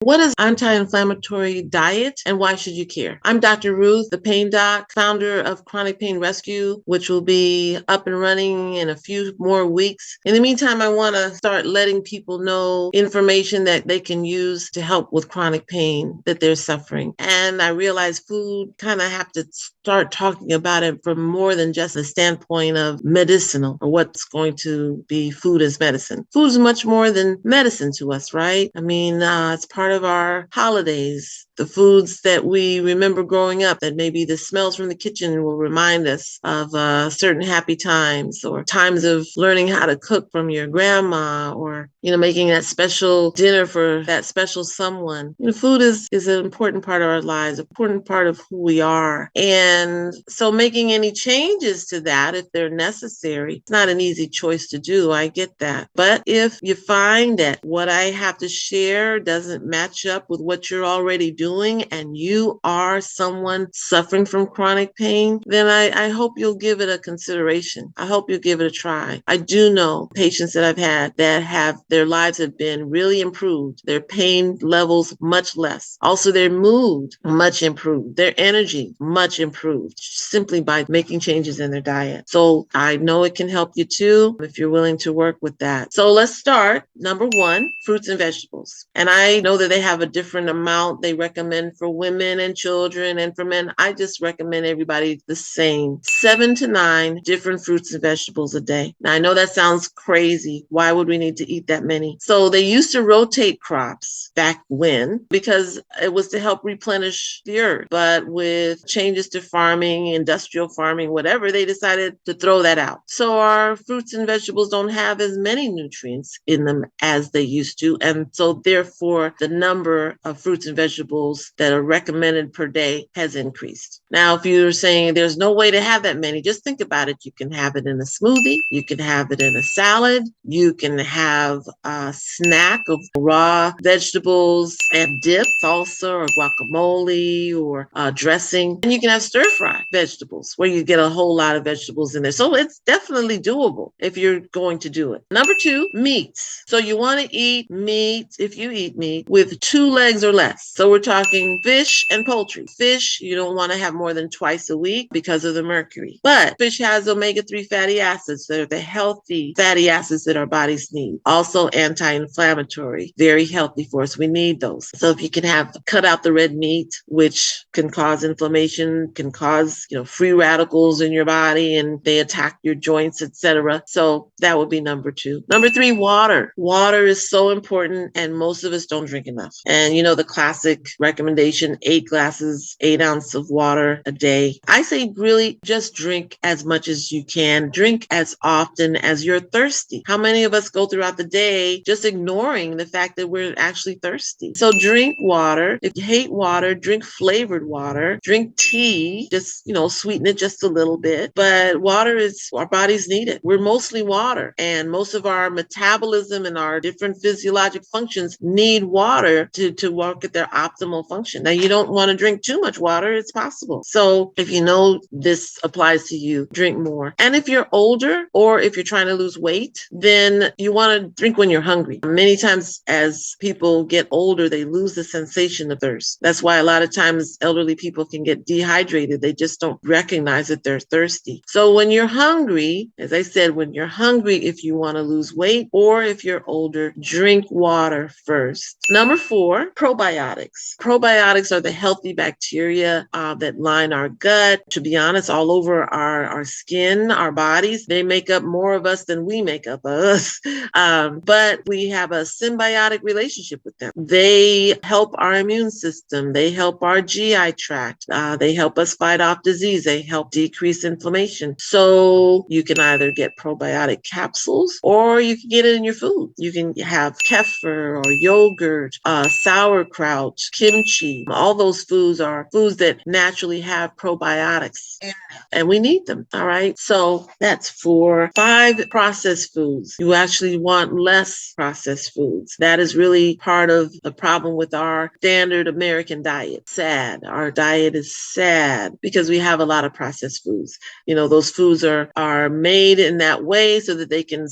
What is anti-inflammatory diet and why should you care? I'm Dr. Ruth, the pain doc, founder of Chronic Pain Rescue, which will be up and running in a few more weeks. In the meantime, I want to start letting people know information that they can use to help with chronic pain that they're suffering. And I realize food kind of have to start talking about it from more than just the standpoint of medicinal or what's going to be food as medicine. Food is much more than medicine to us, right? I mean, it's part of our holidays, the foods that we remember growing up, that maybe the smells from the kitchen will remind us of certain happy times or times of learning how to cook from your grandma or, making that special dinner for that special someone. Food is an important part of our lives, an important part of who we are. And so making any changes to that, if they're necessary, it's not an easy choice to do. I get that. But if you find that what I have to share doesn't match up with what you're already doing and you are someone suffering from chronic pain, then I hope you'll give it a consideration. I hope you'll give it a try. I do know patients that I've had that have their lives have been really improved, their pain levels much less. Also, their mood much improved, their energy much improved simply by making changes in their diet. So I know it can help you too if you're willing to work with that. So let's start. Number one, fruits and vegetables. And I know that they have a different amount they recommend for women and children and for men. I just recommend everybody the same 7 to 9 different fruits and vegetables a day. Now, I know that sounds crazy. Why would we need to eat that many? So they used to rotate crops back when because it was to help replenish the earth. But with changes to farming, industrial farming, whatever, they decided to throw that out. So our fruits and vegetables don't have as many nutrients in them as they used to. And so therefore, the number of fruits and vegetables that are recommended per day has increased. Now, if you're saying there's no way to have that many, just think about it. You can have it in a smoothie. You can have it in a salad. You can have a snack of raw vegetables and dip, salsa or guacamole or dressing. And you can have stir-fry vegetables where you get a whole lot of vegetables in there. So it's definitely doable if you're going to do it. Number two, meats. So you want to eat meat, if you eat meat, with 2 legs or less. So we're talking fish and poultry. Fish, you don't want to have more than twice a week because of the mercury. But fish has omega-3 fatty acids. They're the healthy fatty acids that our bodies need. Also anti-inflammatory, very healthy for us. We need those. So if you can cut out the red meat, which can cause inflammation, can cause, free radicals in your body and they attack your joints, etc. So that would be number two. Number three, water. Water is so important and most of us don't drink enough. And the classic recommendation, 8 glasses, 8 ounces of water a day. I say really just drink as much as you can. Drink as often as you're thirsty. How many of us go throughout the day just ignoring the fact that we're actually thirsty? So drink water. If you hate water, drink flavored water. Drink tea, just, sweeten it just a little bit. But water is, our bodies need it. We're mostly water. And most of our metabolism and our different physiologic functions need water to work at their optimal function. Now, you don't want to drink too much water. It's possible. So if you know this applies to you, drink more. And if you're older or if you're trying to lose weight, then you want to drink when you're hungry. Many times as people get older, they lose the sensation of thirst. That's why a lot of times elderly people can get dehydrated. They just don't recognize that they're thirsty. So when you're hungry, as I said, when you're hungry, if you want to lose weight or if you're older, drink water first. Number four, probiotics. Probiotics are the healthy bacteria that line our gut. To be honest, all over our skin, our bodies, they make up more of us than we make up of us. But we have a symbiotic relationship with them. They help our immune system. They help our GI tract. They help us fight off disease. They help decrease inflammation. So you can either get probiotic capsules or you can get it in your food. You can have kefir or yogurt, sauerkraut, kimchi. All those foods are foods that naturally have probiotics in them, and we need them. All right. So that's for 5 processed foods. You actually want less processed foods. That is really part of the problem with our standard American diet. Sad. Our diet is sad because we have a lot of processed foods. Those foods are made in that way so that they can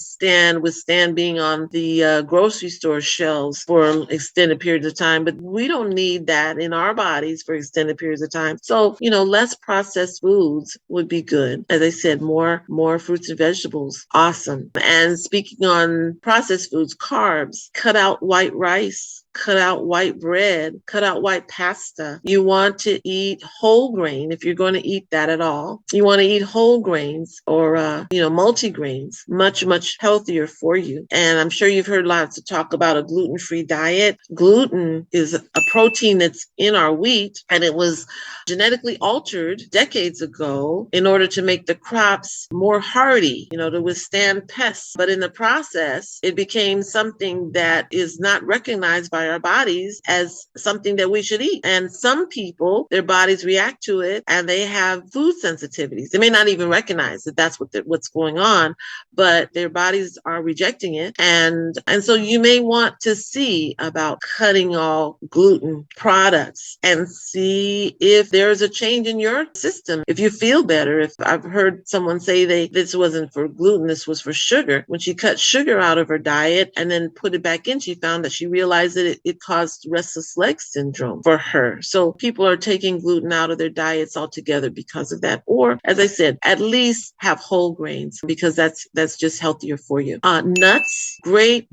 withstand being on the grocery store shelves for extended periods of time. But we don't need that in our bodies for extended periods of time. So, less processed foods would be good. As I said, more fruits and vegetables. Awesome. And speaking on processed foods, carbs, cut out white rice. Cut out white bread, cut out white pasta. You want to eat whole grain if you're going to eat that at all. You want to eat whole grains or, multigrains, much, much healthier for you. And I'm sure you've heard lots of talk about a gluten-free diet. Gluten is a protein that's in our wheat, and it was genetically altered decades ago in order to make the crops more hardy, to withstand pests. But in the process, it became something that is not recognized by our bodies as something that we should eat. And some people, their bodies react to it and they have food sensitivities. They may not even recognize that that's what's going on, but their bodies are rejecting it. And so you may want to see about cutting all gluten products and see if there's a change in your system. If you feel better, if I've heard someone say this wasn't for gluten, this was for sugar. When she cut sugar out of her diet and then put it back in, she found that she realized that it caused restless leg syndrome for her. So people are taking gluten out of their diets altogether because of that. Or, as I said, at least have whole grains because that's just healthier for you. Nuts, great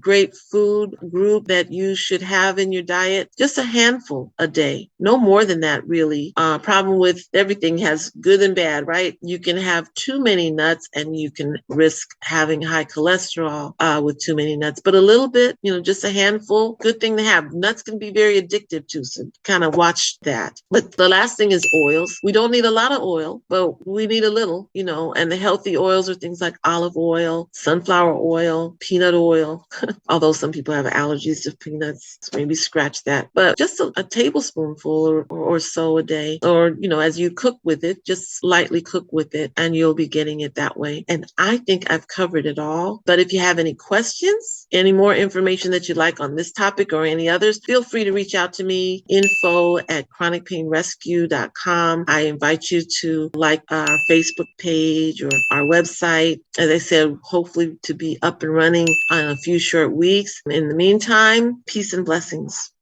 food group that you should have in your diet. Just a handful a day. No more than that, really. Problem with everything has good and bad, right? You can have too many nuts and you can risk having high cholesterol with too many nuts. But a little bit, just a handful, good thing to have. Nuts can be very addictive too, so kind of watch that. But the last thing is oils. We don't need a lot of oil, but we need a little, and the healthy oils are things like olive oil, sunflower oil, peanut oil, although some people have allergies to peanuts, so maybe scratch that. But just a tablespoonful or so a day, or, as you cook with it, just lightly cook with it and you'll be getting it that way. And I think I've covered it all. But if you have any questions, any more information that you'd like on this topic or any others, feel free to reach out to me, info@chronicpainrescue.com. I invite you to like our Facebook page or our website. As I said, hopefully to be up and running in a few short weeks. In the meantime, peace and blessings.